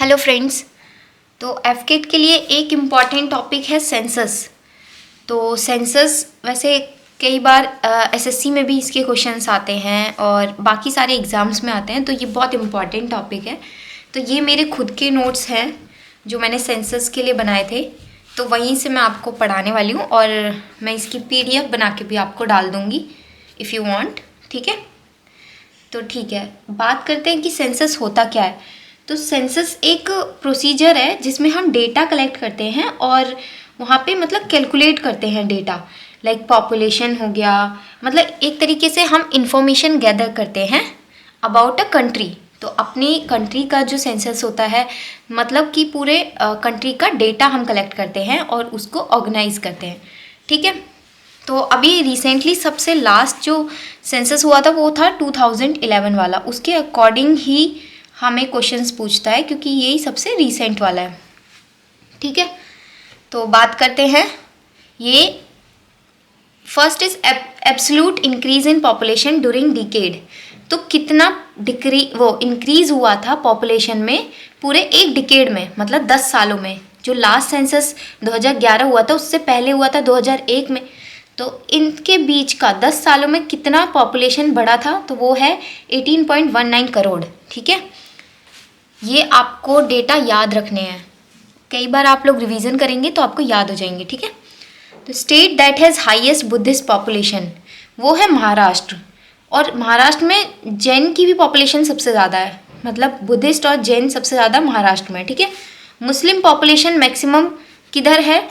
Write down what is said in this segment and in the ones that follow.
Hello friends. तो एफकेट के लिए एक इम्पॉर्टेंट टॉपिक है सेंसस। तो सेंसस वैसे कई बार एसएससी में भी इसके क्वेश्चंस आते हैं और बाकी सारे एग्ज़ाम्स में आते हैं, तो ये बहुत इम्पॉर्टेंट टॉपिक है। तो ये मेरे खुद के नोट्स हैं जो मैंने सेंसस के लिए बनाए थे, तो वहीं से मैं आपको पढ़ाने वाली हूँ और मैं इसकी पीडीएफ बना के भी आपको डाल दूँगी इफ़ यू वांट। ठीक है, तो ठीक है, बात करते हैं कि सेंसस होता क्या है। तो सेंसस एक प्रोसीजर है जिसमें हम डेटा कलेक्ट करते हैं और वहाँ पे मतलब कैलकुलेट करते हैं डेटा, लाइक पॉपुलेशन हो गया, मतलब एक तरीके से हम इंफॉर्मेशन गैदर करते हैं अबाउट अ कंट्री। तो अपनी कंट्री का जो सेंसस होता है मतलब कि पूरे कंट्री का डेटा हम कलेक्ट करते हैं और उसको ऑर्गेनाइज करते हैं। ठीक है, तो अभी रिसेंटली सबसे लास्ट जो सेंसस हुआ था वो था 2011 वाला। उसके अकॉर्डिंग ही हमें क्वेश्चंस पूछता है क्योंकि यही सबसे रीसेंट वाला है। ठीक है, तो बात करते हैं। ये first is absolute increase in population during decade. तो कितना इंक्रीज हुआ था पॉपुलेशन में पूरे एक डिकेड में, मतलब 10 सालों में। जो लास्ट सेंसस 2011 हुआ था उससे पहले हुआ था 2001 में। तो इनके बीच का 10 सालों में कितना पॉपुलेशन बढ़ा था, तो वो है 18.19 करोड़। ठीक है, ये आपको डेटा याद रखने हैं, कई बार आप लोग रिवीजन करेंगे तो आपको याद हो जाएंगे। ठीक है, तो state that has highest Buddhist population वो है महाराष्ट्र। और महाराष्ट्र में जैन की भी पॉपुलेशन सबसे ज़्यादा है, मतलब बुद्धिस्ट और जैन सबसे ज़्यादा महाराष्ट्र में। ठीक है, मुस्लिम पॉपुलेशन मैक्सिमम किधर है,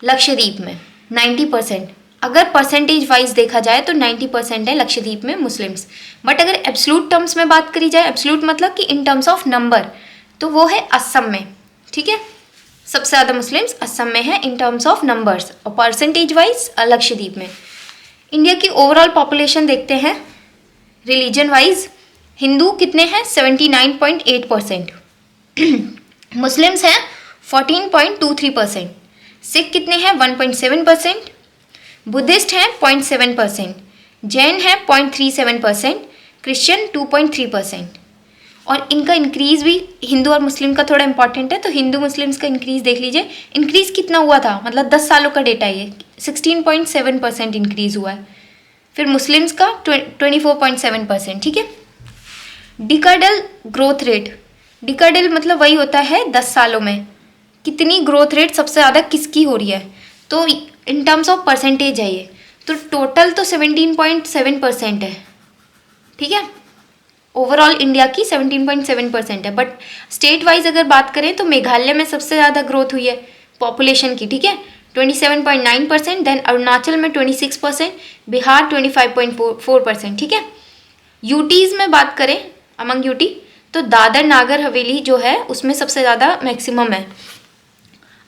लक्षद्वीप में 90%। अगर परसेंटेज वाइज देखा जाए तो 90% है लक्षद्वीप में मुस्लिम्स। बट अगर एब्सोल्यूट टर्म्स में बात करी जाए, एब्सोल्यूट मतलब कि इन टर्म्स ऑफ नंबर, तो वो है असम में। ठीक है, सबसे ज़्यादा मुस्लिम्स असम में है इन टर्म्स ऑफ नंबर्स, और परसेंटेज वाइज लक्षद्वीप में। इंडिया की ओवरऑल पॉपुलेशन देखते हैं रिलीजन वाइज। हिंदू कितने हैं, 79.8%। मुस्लिम्स हैं 14.23%। सिख कितने हैं, 1.7%। बुद्धिस्ट हैं 0.7%। जैन है 0.37%। क्रिश्चियन 2.3%। और इनका इंक्रीज़ भी हिंदू और मुस्लिम का थोड़ा इंपॉर्टेंट है, तो हिंदू मुस्लिम्स का इंक्रीज़ देख लीजिए। इंक्रीज़ कितना हुआ था, मतलब 10 सालों का डेटा है ये, 16.7% इंक्रीज़ हुआ है। फिर मुस्लिम्स का 24.7%। ठीक है, डिकाडल ग्रोथ रेट, डिकाडल मतलब वही होता है 10 सालों में कितनी ग्रोथ रेट सबसे ज़्यादा किसकी हो रही है, तो इन टर्म्स ऑफ परसेंटेज है ये। तो टोटल तो 17.7% है। ठीक है, ओवरऑल इंडिया की 17.7% है। बट स्टेट वाइज अगर बात करें तो मेघालय में सबसे ज़्यादा ग्रोथ हुई है पॉपुलेशन की। ठीक है, 27.9%। देन अरुणाचल में 26%, बिहार 25.4%। ठीक है, यूटीज़ में बात करें अमंग यूटी, तो दादर नागर हवेली जो है उसमें सबसे ज़्यादा मैक्सिमम है।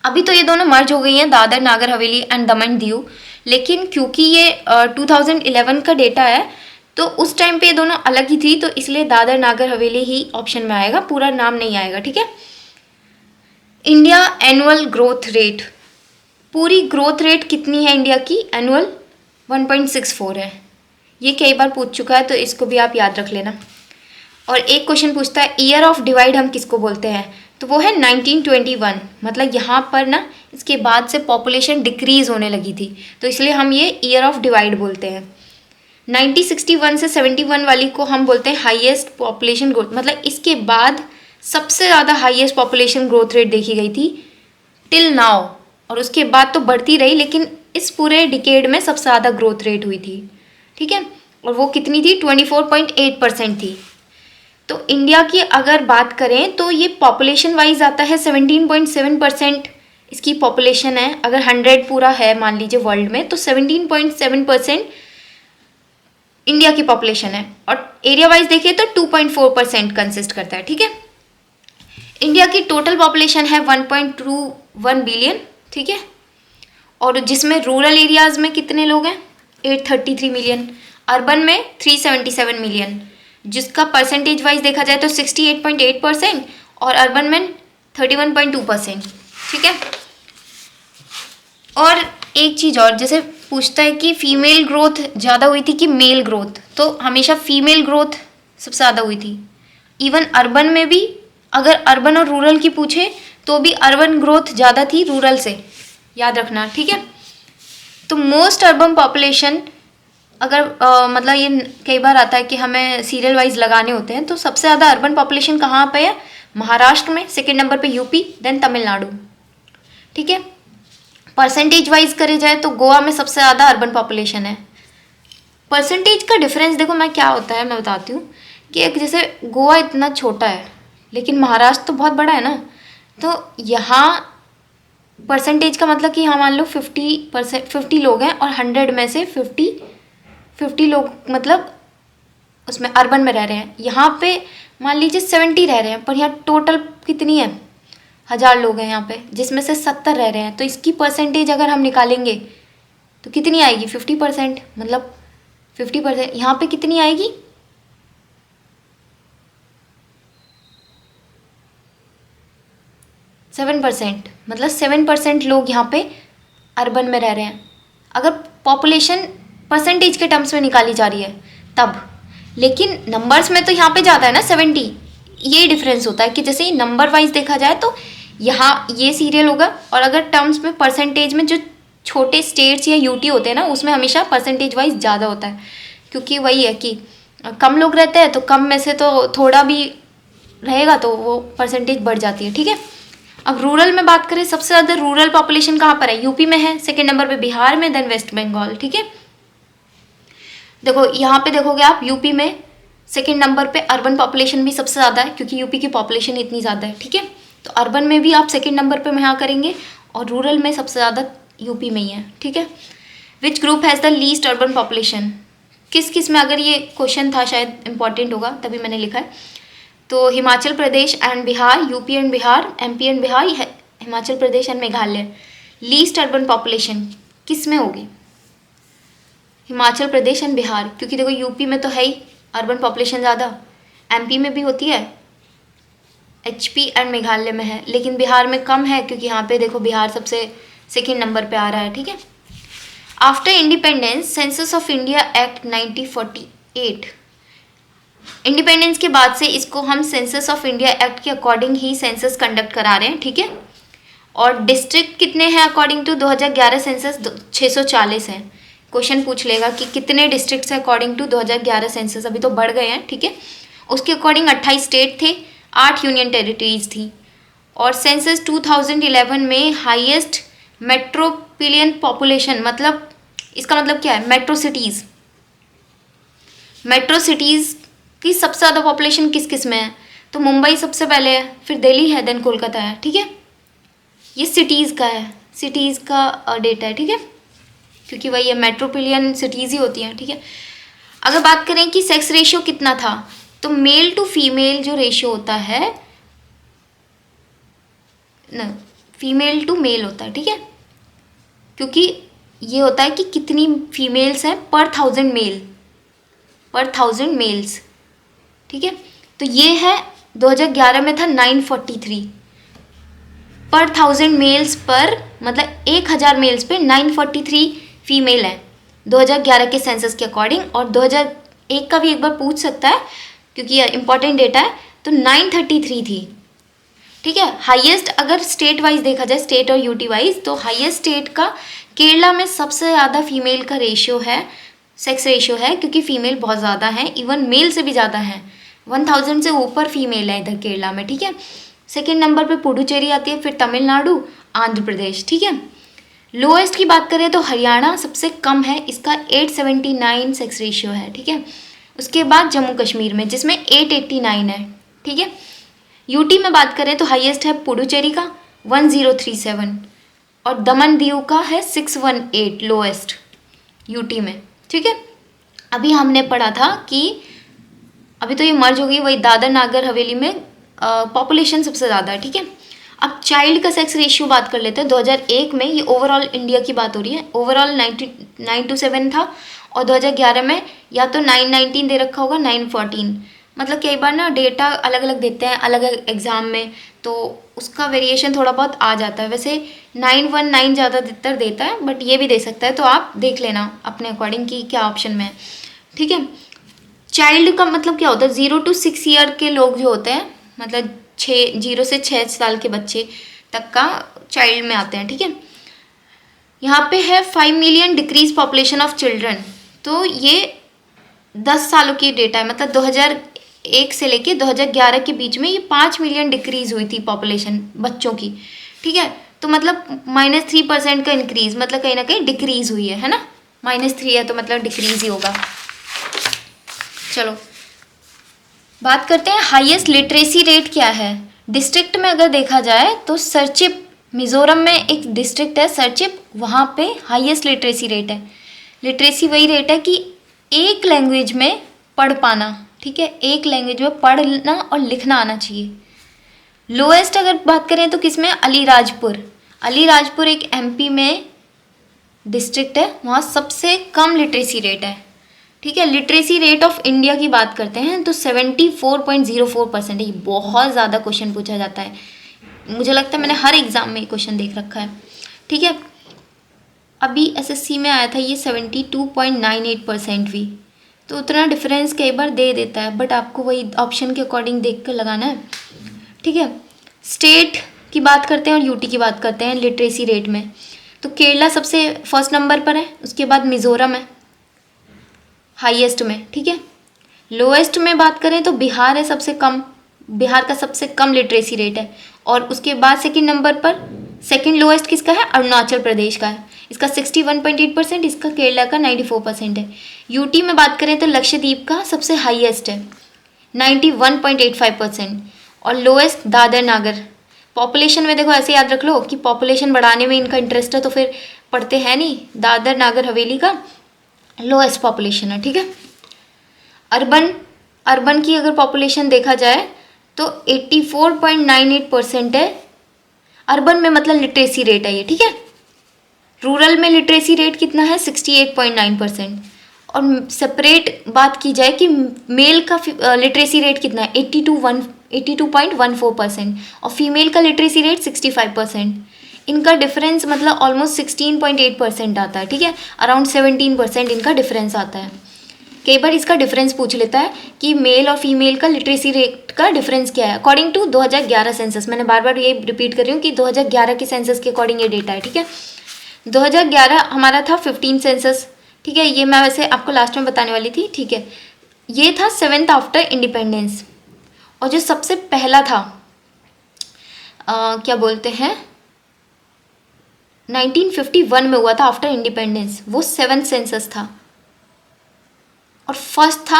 अभी तो ये दोनों मर्ज हो गई हैं, दादर नागर हवेली एंड दमन दीव, लेकिन क्योंकि ये 2011 का डेटा है तो उस टाइम पे ये दोनों अलग ही थी, तो इसलिए दादर नागर हवेली ही ऑप्शन में आएगा, पूरा नाम नहीं आएगा। ठीक है, इंडिया एनुअल ग्रोथ रेट, पूरी ग्रोथ रेट कितनी है इंडिया की एनुअल, 1.64 है। ये कई बार पूछ चुका है तो इसको भी आप याद रख लेना। और एक क्वेश्चन पूछता है ईयर ऑफ डिवाइड हम किसको बोलते हैं, तो वो है 1921। मतलब यहाँ पर ना इसके बाद से पॉपुलेशन डिक्रीज होने लगी थी, तो इसलिए हम ये ईयर ऑफ डिवाइड बोलते हैं। 1961 से 71 वाली को हम बोलते हैं हाईएस्ट पॉपुलेशन ग्रोथ, मतलब इसके बाद सबसे ज़्यादा हाईएस्ट पॉपुलेशन ग्रोथ रेट देखी गई थी टिल नाउ, और उसके बाद तो बढ़ती रही, लेकिन इस पूरे डिकेड में सबसे ज़्यादा ग्रोथ रेट हुई थी। ठीक है, और वो कितनी थी, 24.8% थी। तो इंडिया की अगर बात करें तो ये पॉपुलेशन वाइज आता है 17.7% इसकी पॉपुलेशन है। अगर 100 पूरा है मान लीजिए वर्ल्ड में, तो 17.7% इंडिया की पॉपुलेशन है। और एरिया वाइज देखिए तो 2.4% कंसिस्ट करता है। ठीक है, इंडिया की टोटल पॉपुलेशन है 1.21 बिलियन। ठीक है, और जिसमें रूरल एरियाज में कितने लोग हैं, 833 मिलियन, अर्बन में 377 मिलियन, जिसका परसेंटेज वाइज देखा जाए तो 68.8% और अर्बन में 31.2%। ठीक है, और एक चीज़ और, जैसे पूछता है कि फीमेल ग्रोथ ज़्यादा हुई थी कि मेल ग्रोथ, तो हमेशा फीमेल ग्रोथ सबसे ज़्यादा हुई थी। इवन अर्बन में भी अगर अर्बन और रूरल की पूछे तो भी अर्बन ग्रोथ ज़्यादा थी रूरल से, याद रखना, ठीक है। तो मोस्ट अर्बन पॉपुलेशन, अगर मतलब ये कई बार आता है कि हमें सीरियल वाइज लगाने होते हैं, तो सबसे ज़्यादा अर्बन पॉपुलेशन कहाँ पे है? महाराष्ट्र में, सेकंड नंबर पे यूपी, देन तमिलनाडु, ठीक है। परसेंटेज वाइज करे जाए तो गोवा में सबसे ज़्यादा अर्बन पॉपुलेशन है। परसेंटेज का डिफरेंस देखो मैं क्या होता है, मैं बताती हूँ कि एक जैसे गोवा इतना छोटा है लेकिन महाराष्ट्र तो बहुत बड़ा है ना, तो यहाँ परसेंटेज का मतलब कि यहाँ मान लो 50 लोग हैं और 100 में से 50 लोग मतलब उसमें अर्बन में रह रहे हैं। यहाँ पे मान लीजिए 70 रह रहे हैं, पर यहाँ टोटल कितनी है? 1000 लोग हैं यहाँ पे, जिसमें से 70 रह रहे हैं। तो इसकी परसेंटेज अगर हम निकालेंगे तो कितनी आएगी? 50%, मतलब 50%। यहाँ पे कितनी आएगी? 7%, मतलब 7% लोग यहाँ पे अर्बन में रह रहे हैं, अगर पॉपुलेशन परसेंटेज के टर्म्स में निकाली जा रही है तब। लेकिन नंबर्स में तो यहाँ पे ज़्यादा है ना, 70। ये डिफरेंस होता है कि जैसे नंबर वाइज देखा जाए तो यहाँ ये सीरियल होगा, और अगर टर्म्स में परसेंटेज में जो छोटे स्टेट्स या यूटी होते हैं ना, उसमें हमेशा परसेंटेज वाइज ज़्यादा होता है, क्योंकि वही है कि कम लोग रहते हैं तो कम में से तो थोड़ा भी रहेगा तो वो परसेंटेज बढ़ जाती है, ठीक है। अब रूरल में बात करें, सबसे ज़्यादा रूरल पॉपुलेशन कहाँ पर है? यूपी में है, सेकंड नंबर पे बिहार में, देन वेस्ट बंगाल, ठीक है। देखो यहाँ पे देखोगे आप, यूपी में सेकंड नंबर पे अर्बन पॉपुलेशन भी सबसे ज़्यादा है, क्योंकि यूपी की पॉपुलेशन इतनी ज़्यादा है, ठीक है। तो अर्बन में भी आप सेकंड नंबर पे यहाँ करेंगे, और रूरल में सबसे ज़्यादा यूपी में ही है, ठीक है। Which group has the least urban population? किस किस में, अगर ये क्वेश्चन था शायद इंपॉर्टेंट होगा तभी मैंने लिखा है। तो Himachal Pradesh and Bihar, UP and Bihar, MP and Bihar, Himachal Pradesh and Meghalaya. Least urban population किस में होगी? हिमाचल प्रदेश एंड बिहार, क्योंकि देखो यूपी में तो है ही अर्बन पॉपुलेशन ज़्यादा, एमपी में भी होती है, एचपी एंड मेघालय में है, लेकिन बिहार में कम है, क्योंकि यहाँ पे देखो बिहार सबसे सेकेंड नंबर पे आ रहा है, ठीक है। After independence, census of India act 1948, independence के बाद से इसको हम सेंसस ऑफ इंडिया एक्ट के अकॉर्डिंग ही सेंसस कंडक्ट करा रहे हैं, ठीक है। और डिस्ट्रिक्ट कितने हैं अकॉर्डिंग टू 2011 सेंसस? 640 है। क्वेश्चन पूछ लेगा कि कितने डिस्ट्रिक्ट्स हैं अकॉर्डिंग टू 2011 सेंसस, अभी तो बढ़ गए हैं, ठीक है। उसके अकॉर्डिंग 28 स्टेट थे, 8 यूनियन टेरिटरीज थी। और सेंसस 2011 में हाईएस्ट मेट्रोपोलियन पॉपुलेशन, मतलब इसका मतलब क्या है? मेट्रो सिटीज़, मेट्रो सिटीज़ की सबसे ज़्यादा पॉपुलेशन किस किस में है? तो मुंबई सबसे पहले है, फिर दिल्ली है, देन कोलकाता है, ठीक है। ये सिटीज़ का है, सिटीज़ का डेटा है, ठीक है, क्योंकि वही है, मेट्रोपोलियन सिटीज़ ही होती हैं, ठीक है। अगर बात करें कि सेक्स रेशियो कितना था, तो मेल टू फीमेल जो रेशियो होता है न, फीमेल टू मेल होता है, ठीक है, क्योंकि ये होता है कि कितनी फीमेल्स हैं पर 1000 मेल, पर 1000 मेल्स, ठीक है। तो ये है 2011 में था 943 पर 1000 मेल्स पर, मतलब 1000 मेल्स पे 943 फीमेल है 2011 के सेंसस के अकॉर्डिंग। और 2001 का भी एक बार पूछ सकता है क्योंकि ये इंपॉर्टेंट डेटा है, तो 933 थी, ठीक है। हाईएस्ट अगर स्टेट वाइज देखा जाए, स्टेट और यूटी वाइज, तो हाईएस्ट स्टेट का केरला में सबसे ज़्यादा फीमेल का रेशियो है, सेक्स रेशियो है, क्योंकि फीमेल बहुत ज़्यादा हैं, इवन मेल से भी ज़्यादा हैं, 1000 से ऊपर फीमेल है इधर केरला में, ठीक है। सेकेंड नंबर पे पुडुचेरी आती है, फिर तमिलनाडु, आंध्र प्रदेश, ठीक है। लोएस्ट की बात करें तो हरियाणा सबसे कम है, इसका 879 सेक्स रेशियो है, ठीक है। उसके बाद जम्मू कश्मीर में जिसमें 889 है, ठीक है। यूटी में बात करें तो हाईएस्ट है पुडुचेरी का 1037, और दमन दीव का है 618 लोएस्ट यूटी में, ठीक है। अभी हमने पढ़ा था कि अभी तो ये मर्ज हो गई, वही दादर नागर हवेली में पॉपुलेशन सबसे ज़्यादा है, ठीक है। अब चाइल्ड का सेक्स रेशियो बात कर लेते हैं। 2001 में, ये ओवरऑल इंडिया की बात हो रही है, ओवरऑल 927 था, और 2011 में या तो 919 दे रखा होगा, 914, मतलब कई बार ना डेटा अलग अलग देते हैं अलग अलग एग्ज़ाम में, तो उसका वेरिएशन थोड़ा बहुत आ जाता है। वैसे 919 ज़्यादातर देता है, बट ये भी दे सकता है, तो आप देख लेना अपने अकॉर्डिंग कि क्या ऑप्शन में है, ठीक है। चाइल्ड का मतलब क्या होता है? 0 to 6 ईयर के लोग जो होते हैं, मतलब 0 से 6 साल के बच्चे तक का चाइल्ड में आते हैं, ठीक है। यहाँ पे है 5 million decrease population of children, तो ये 10 सालों की डेटा है, मतलब 2001 से लेके 2011 के बीच में ये 5 मिलियन डिक्रीज हुई थी पॉपुलेशन बच्चों की, ठीक है। तो मतलब -3% का इंक्रीज, मतलब कहीं ना कहीं डिक्रीज हुई है ना। -3 है तो मतलब डिक्रीज ही होगा। चलो बात करते हैं हाईएस्ट लिटरेसी रेट क्या है। डिस्ट्रिक्ट में अगर देखा जाए तो सरचिप, मिजोरम में एक डिस्ट्रिक्ट है सरचिप, वहाँ पे हाईएस्ट लिटरेसी रेट है। लिटरेसी वही रेट है कि एक लैंग्वेज में पढ़ पाना, ठीक है, एक लैंग्वेज में पढ़ना और लिखना आना चाहिए। लोएस्ट अगर बात करें तो किस में, अलीराजपुर। अलीराजपुर एक एमपी में डिस्ट्रिक्ट है, वहाँ सबसे कम लिटरेसी रेट है, ठीक है। लिटरेसी रेट ऑफ इंडिया की बात करते हैं तो 74.04% है। बहुत ज़्यादा क्वेश्चन पूछा जाता है, मुझे लगता है मैंने हर एग्ज़ाम में क्वेश्चन देख रखा है, ठीक है। अभी एसएससी में आया था ये 72.98% भी, तो उतना डिफरेंस कई बार दे देता है, बट आपको वही ऑप्शन के अकॉर्डिंग देख कर लगाना है, ठीक है। स्टेट की बात करते हैं और यूटी की बात करते हैं लिटरेसी रेट में, तो केरला सबसे फर्स्ट नंबर पर है, उसके बाद मिज़ोरम है हाईएस्ट में, ठीक है। लोएस्ट में बात करें तो बिहार है सबसे कम, बिहार का सबसे कम लिटरेसी रेट है, और उसके बाद सेकंड नंबर पर, सेकंड लोएस्ट किसका है, अरुणाचल प्रदेश का है, इसका 61.8%, इसका केरला का 94% है। यूटी में बात करें तो लक्षद्वीप का सबसे हाईएस्ट है 91.85%, और लोएस्ट दादर नागर। पॉपुलेशन में देखो ऐसे याद रख लो कि पॉपुलेशन बढ़ाने में इनका इंटरेस्ट है, तो फिर पढ़ते हैं नहीं, दादर नागर हवेली का लोएस्ट पॉपुलेशन है, ठीक है। अर्बन की अगर पॉपुलेशन देखा जाए तो 84.98% है अर्बन में, मतलब लिटरेसी रेट है ये, ठीक है। रूरल में लिटरेसी रेट कितना है, 68.9%। और सेपरेट बात की जाए कि मेल का लिटरेसी रेट कितना है, 82.14%, और फीमेल का लिटरेसी रेट 65%। इनका डिफरेंस मतलब ऑलमोस्ट 16.8% आता है, ठीक है, अराउंड 17% इनका डिफरेंस आता है। कई बार इसका डिफरेंस पूछ लेता है कि मेल और फीमेल का लिटरेसी रेट का डिफरेंस क्या है अकॉर्डिंग टू 2011 सेंसस। मैंने बार बार ये रिपीट कर रही हूँ कि 2011 के सेंसस के अकॉर्डिंग ये डेटा है, ठीक है। 2011 हमारा था 15 सेंसस, ठीक है, ये मैं वैसे आपको लास्ट में बताने वाली थी, ठीक है। ये था 7th आफ्टर इंडिपेंडेंस, और जो सबसे पहला था क्या बोलते हैं 1951 में हुआ था आफ्टर इंडिपेंडेंस, वो 7th सेंसस था, और first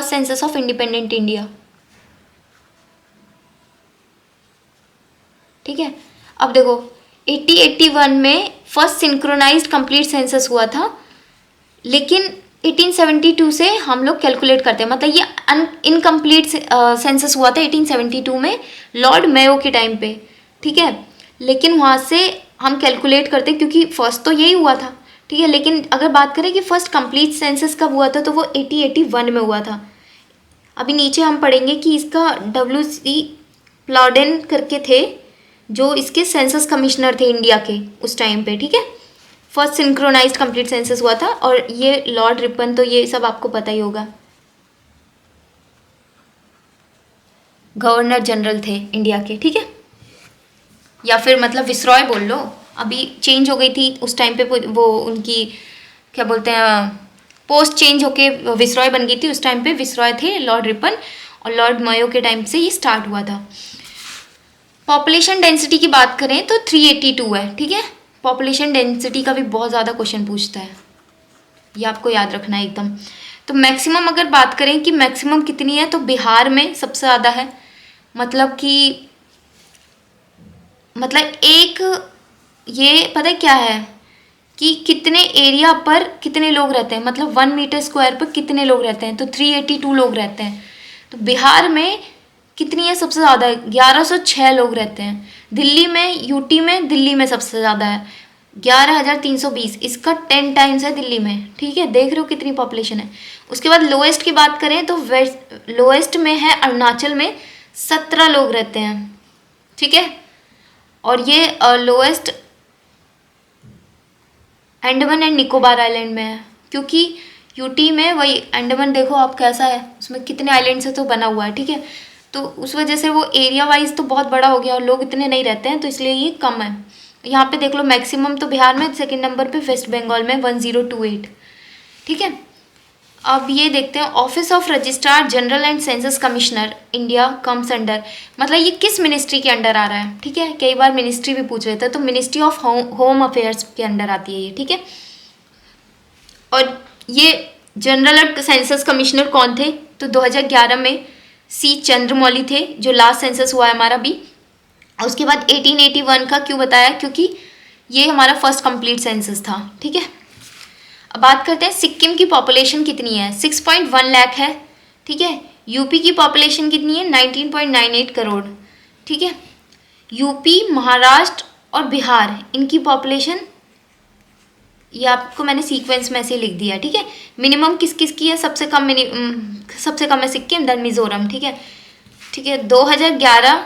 census of independent India, ठीक है। अब देखो 81 में फर्स्ट सिंक्रोनाइज्ड कंप्लीट सेंसस हुआ था, लेकिन 1872 से हम लोग कैलकुलेट करते हैं, मतलब ये इनकम्प्लीट सेंसस हुआ था 1872 में लॉर्ड मेयो के टाइम पे, ठीक है। लेकिन वहाँ से हम कैलकुलेट करते क्योंकि फर्स्ट तो यही हुआ था, ठीक है। लेकिन अगर बात करें कि फर्स्ट कंप्लीट सेंसस कब हुआ था तो वो 1881 में हुआ था। अभी नीचे हम पढ़ेंगे कि इसका WC प्लॉडेन करके थे जो इसके सेंसस कमिश्नर थे इंडिया के उस टाइम पे, ठीक है। फर्स्ट सिंक्रोनाइज्ड कंप्लीट सेंसस हुआ था, और ये लॉर्ड रिपन, तो ये सब आपको पता ही होगा, गवर्नर जनरल थे इंडिया के, ठीक है, या फिर मतलब विसरॉय बोल लो, अभी चेंज हो गई थी उस टाइम पे, वो उनकी क्या बोलते हैं पोस्ट चेंज होके विसरॉय बन गई थी, उस टाइम पे विसरॉय थे लॉर्ड रिपन, और लॉर्ड मेयो के टाइम से ये स्टार्ट हुआ था। पॉपुलेशन डेंसिटी की बात करें तो 382 है, ठीक है। पॉपुलेशन डेंसिटी का भी बहुत ज़्यादा क्वेश्चन पूछता है, ये आपको याद रखना है एकदम। तो मैक्सिमम अगर बात करें कि मैक्सिमम कितनी है, तो बिहार में सबसे ज़्यादा है, मतलब कि एक ये पता है क्या है कि कितने एरिया पर कितने लोग रहते हैं, मतलब 1 मीटर स्क्वायर पर कितने लोग रहते हैं, तो 382 लोग रहते हैं। तो बिहार में कितनी है सबसे ज़्यादा, 1106 लोग रहते हैं। दिल्ली में, यूटी में, दिल्ली में सबसे ज़्यादा है 11,320, इसका 10 टाइम्स है दिल्ली में, ठीक है। देख रहे हो कितनी पॉपुलेशन है। उसके बाद लोएस्ट की बात करें तो लोएस्ट में है अरुणाचल में 17 लोग रहते हैं, ठीक है। और ये lowest Andaman and Nicobar island में है, क्योंकि यूटी में वही अंडमान देखो आप कैसा है, उसमें कितने आइलैंड से तो बना हुआ है, ठीक है। तो उस वजह से वो एरिया वाइज तो बहुत बड़ा हो गया और लोग इतने नहीं रहते हैं, तो इसलिए ये कम है। यहाँ पे देख लो मैक्सिमम तो बिहार में, सेकंड नंबर पे वेस्ट बंगाल में 1028। ठीक है, अब ये देखते हैं office of registrar general and census commissioner India comes under, मतलब ये किस मिनिस्ट्री के अंडर आ रहा है। ठीक है, कई बार मिनिस्ट्री भी पूछ रहे थे, तो मिनिस्ट्री ऑफ होम अफेयर्स के अंडर आती है ये। ठीक है, और ये जनरल एंड सेंसस कमिश्नर कौन थे, तो 2011 में सी चंद्रमौली थे, जो लास्ट सेंसस हुआ है हमारा भी। उसके बाद 1881 का क्यों बताया, क्योंकि ये हमारा फर्स्ट कंप्लीट सेंसस था। ठीक है, अब बात करते हैं सिक्किम की पॉपुलेशन कितनी है, 6.1 लाख है। ठीक है, यूपी की पॉपुलेशन कितनी है, 19.98 करोड़। ठीक है, यूपी, महाराष्ट्र और बिहार, इनकी पॉपुलेशन ये आपको मैंने सीक्वेंस में ऐसे लिख दिया। ठीक है, मिनिमम किस किस की है, सबसे कम है सिक्किम, देन मिजोरम। ठीक है, 2011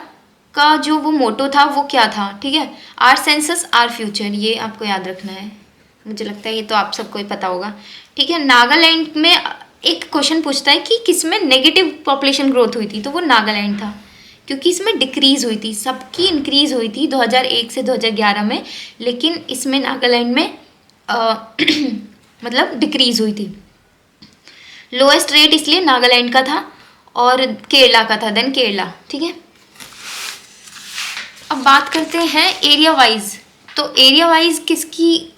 का जो वो मोटो था वो क्या था। ठीक है, आर सेंसस आर फ्यूचर, ये आपको याद रखना है। मुझे लगता है ये तो आप सबको ही पता होगा। ठीक है, नागालैंड में एक क्वेश्चन पूछता है कि किसमें नेगेटिव पॉपुलेशन ग्रोथ हुई थी, तो वो नागालैंड था, क्योंकि इसमें डिक्रीज हुई थी, सबकी इंक्रीज हुई थी 2001 से 2011 में, लेकिन इसमें नागालैंड में मतलब डिक्रीज हुई थी। लोएस्ट रेट इसलिए नागालैंड का था और केरला का था, देन केरला। ठीक है, अब बात करते हैं एरिया वाइज। तो एरिया वाइज किसकी,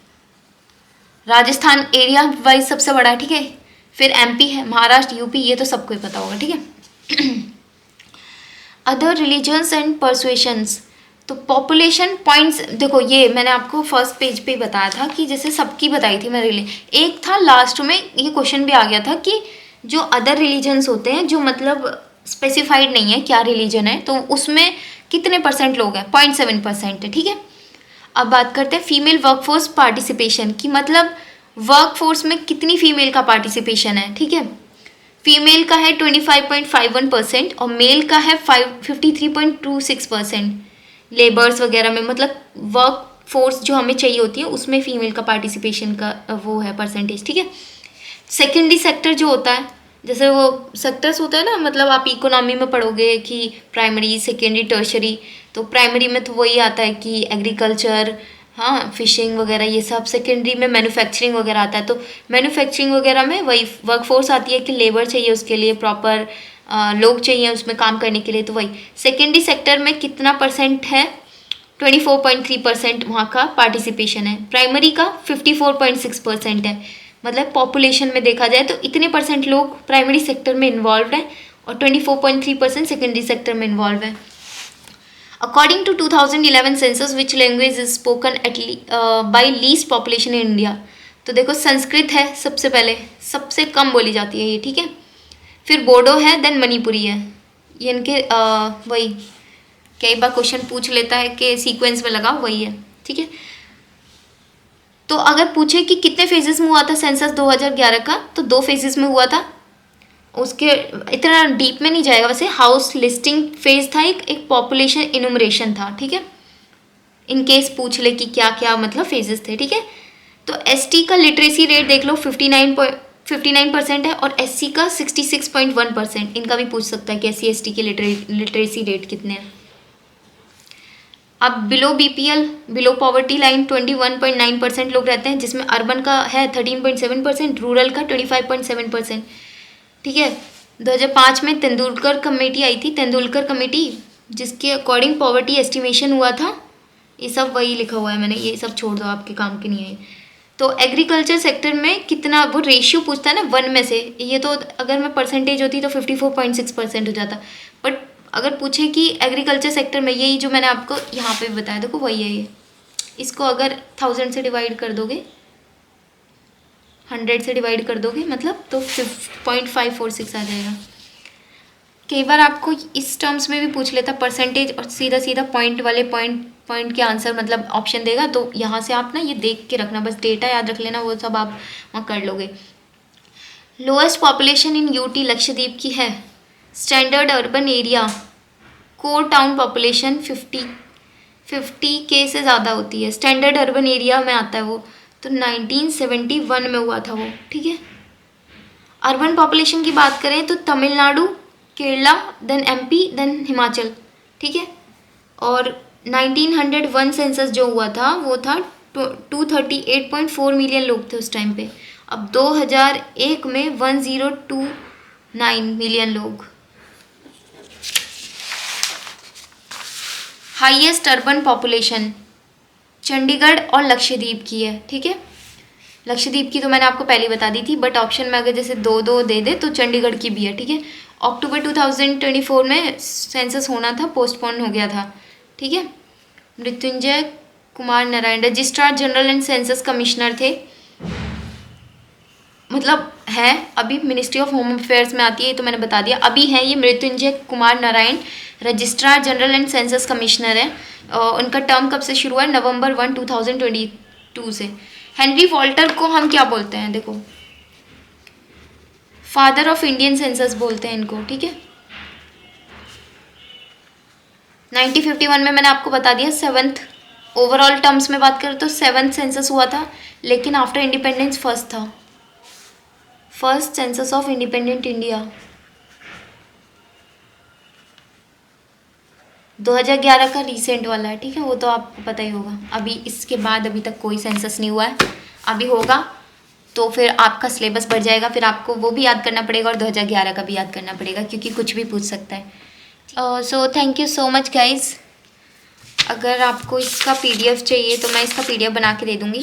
राजस्थान एरिया वाइज सबसे बड़ा है। ठीक है, फिर एमपी है, महाराष्ट्र, यूपी, ये तो सबको ही पता होगा। ठीक है, अदर रिलीजन्स एंड परसुएशंस, तो पॉपुलेशन पॉइंट्स देखो, ये मैंने आपको फर्स्ट पेज पे ही बताया था कि जैसे सबकी बताई थी मैं एक था लास्ट में ये क्वेश्चन भी आ गया था कि जो अदर रिलीजन्स होते हैं, जो मतलब स्पेसिफाइड नहीं है क्या रिलीजन है, तो उसमें कितने परसेंट लोग हैं, 0.7% है। ठीक है, अब बात करते हैं फीमेल वर्कफोर्स पार्टिसिपेशन की, मतलब वर्कफोर्स में कितनी फीमेल का पार्टिसिपेशन है। ठीक है, फीमेल का है 25.51% और मेल का है 53.26%। लेबर्स वगैरह में, मतलब वर्क फोर्स जो हमें चाहिए होती है उसमें फीमेल का पार्टिसिपेशन का वो है परसेंटेज। ठीक है, सेकेंडरी सेक्टर जो होता है, जैसे वो सेक्टर्स होता है ना, मतलब आप इकोनॉमी में पढ़ोगे कि प्राइमरी, सेकेंडरी, टर्शरी, तो प्राइमरी में तो वही आता है कि एग्रीकल्चर, हाँ, फिशिंग वगैरह ये सब। सेकेंडरी में मैन्युफैक्चरिंग वगैरह आता है, तो मैन्युफैक्चरिंग वगैरह में वही वर्कफोर्स आती है कि लेबर चाहिए उसके लिए, प्रॉपर लोग चाहिए उसमें काम करने के लिए, तो वही। सेकेंडरी सेक्टर में कितना परसेंट है, 24.3% वहाँ का पार्टिसिपेशन है। प्राइमरी का 54.6% है, मतलब पॉपुलेशन में देखा जाए तो इतने परसेंट लोग प्राइमरी सेक्टर में इन्वॉल्व हैं और 24.3% सेकेंडरी सेक्टर में इन्वॉल्व है। According to 2011 census which language is spoken by least population in India, तो देखो संस्कृत है सबसे पहले, सबसे कम बोली जाती है ये। ठीक है, फिर बोडो है, देन मणिपुरी है, ये इनके वही कई बार क्वेश्चन पूछ लेता है कि सीक्वेंस में लगा वही है। ठीक है, तो अगर पूछे कि कितने फेजेस में हुआ था सेंसस 2011 का, तो 2 फेजेस में हुआ था। उसके इतना डीप में नहीं जाएगा वैसे। हाउस लिस्टिंग फेज था, एक पॉपुलेशन इनुमरेशन था। ठीक है, इन केस पूछ ले कि क्या क्या मतलब फेजेस थे। ठीक है, तो एसटी का लिटरेसी रेट देख लो 59% है और एससी का 66.1%। इनका भी पूछ सकता है कि एससी एसटी के लिटरेसी रेट कितने हैं। अब below BPL, below poverty line 21.9% लोग रहते हैं, जिसमें अर्बन का है 13.7%, रूरल का 25.7%। ठीक है, 2005 में तेंदुलकर कमेटी आई थी, तेंदुलकर कमेटी, जिसके अकॉर्डिंग पॉवर्टी एस्टिमेशन हुआ था। ये सब वही लिखा हुआ है मैंने, ये सब छोड़ दो, आपके काम के नहीं है। तो एग्रीकल्चर सेक्टर में कितना, वो रेशियो पूछता है ना 1 में से, ये तो अगर मैं परसेंटेज होती तो 54.6% हो जाता, बट अगर पूछे कि एग्रीकल्चर सेक्टर में, यही जो मैंने आपको यहाँ पे बताया देखो वही है ये। इसको अगर 1000 से डिवाइड कर दोगे, 100 से डिवाइड कर दोगे मतलब, तो 0.546 आ जाएगा। कई बार आपको इस टर्म्स में भी पूछ लेता परसेंटेज और सीधा सीधा पॉइंट वाले पॉइंट के आंसर मतलब ऑप्शन देगा, तो यहाँ से आप ना ये देख के रखना, बस डेटा याद रख लेना, वो सब आप वहाँ कर लोगे। Lowest population in UT Lakshadweep की है। Standard urban area, core town population 50 के से ज़्यादा होती है, स्टैंडर्ड अर्बन एरिया में आता है वो, तो 1971 में हुआ था वो। ठीक है, अर्बन पॉपुलेशन की बात करें तो Tamil Nadu Kerala, then MP, then Himachal, ठीक है। और 1901 सेंसस जो हुआ था वो था 238.4 मिलियन लोग थे उस टाइम पे। अब 2001 में 1029 मिलियन लोग। हाईएस्ट अर्बन पॉपुलेशन चंडीगढ़ और लक्षद्वीप की है, ठीक है। लक्षद्वीप की तो मैंने आपको पहले बता दी थी, बट ऑप्शन में अगर जैसे दो दो दे दे तो चंडीगढ़ की भी है, ठीक है। अक्टूबर 2024 में सेंसस होना था, पोस्टपोन हो गया था, ठीक है। Mrityunjay Kumar Narayan registrar general and census commissioner थे, मतलब है अभी मिनिस्ट्री ऑफ होम अफेयर्स में आती है, तो मैंने बता दिया। अभी है ये Mrityunjay Kumar Narayan, registrar general and census commissioner है। उनका टर्म कब से शुरू हुआ है? नवंबर 1, 2022 से। हेनरी वॉल्टर को हम क्या बोलते हैं? देखो, फादर ऑफ इंडियन सेंसस बोलते हैं इनको, ठीक है। 1951 में मैंने आपको बता दिया 7th ओवरऑल टर्म्स में बात करें तो 7th सेंसस हुआ था, लेकिन आफ्टर इंडिपेंडेंस फर्स्ट था, first census of independent India. 2011 का रीसेंट वाला है, ठीक है, वो तो आपको पता ही होगा। अभी इसके बाद अभी तक कोई सेंसस नहीं हुआ है, अभी होगा तो फिर आपका सिलेबस बढ़ जाएगा, फिर आपको वो भी याद करना पड़ेगा और 2011 का भी याद करना पड़ेगा, क्योंकि कुछ भी पूछ सकता है। So thank you so much guys. अगर आपको इसका PDF चाहिए तो मैं इसका PDF बना के दे दूँगी।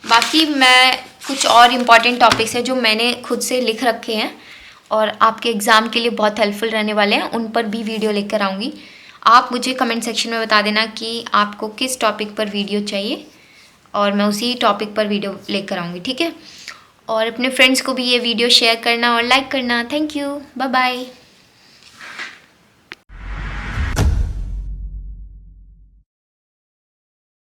बाकी मैं कुछ और इम्पॉर्टेंट टॉपिक्स हैं जो मैंने खुद से लिख रखे हैं और आपके एग्ज़ाम के लिए बहुत हेल्पफुल रहने वाले हैं, उन पर भी वीडियो लेकर आऊँगी। आप मुझे कमेंट सेक्शन में बता देना कि आपको किस टॉपिक पर वीडियो चाहिए और मैं उसी टॉपिक पर वीडियो लेकर आऊँगी, ठीक है। और अपने फ्रेंड्स को भी ये वीडियो शेयर करना और लाइक करना। Thank you, bye bye.